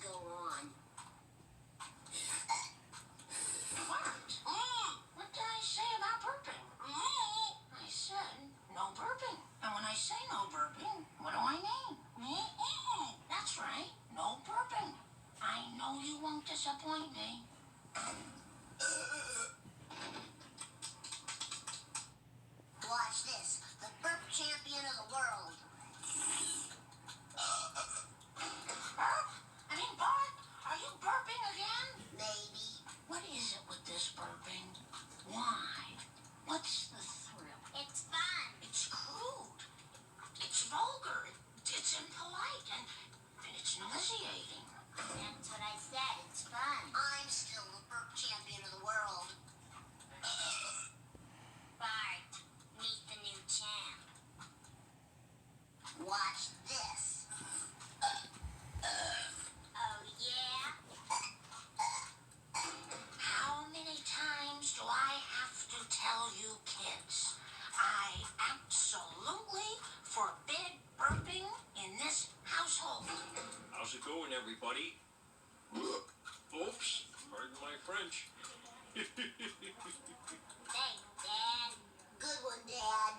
go on. What did I say about burping? I said no burping. And when I say no burping, what do I mean? That's right, no burping. I know you won't disappoint me. Watch this. The burp champion of the world. Burp? I mean, Bart, are you burping again? Maybe. What is it with this burping? Why? What's the thrill? It's fun. It's crude. It's vulgar. It's impolite. And it's nauseating. That's what I said. It's fun. I'm still the burp champion of the world. Bart, meet the new champ. Watch this. Oh, yeah? How many times do I have to tell you kids? I absolutely forbid burping in this household. How's it going, everybody? Oops, pardon my French. Thanks, Dad. Good one, Dad.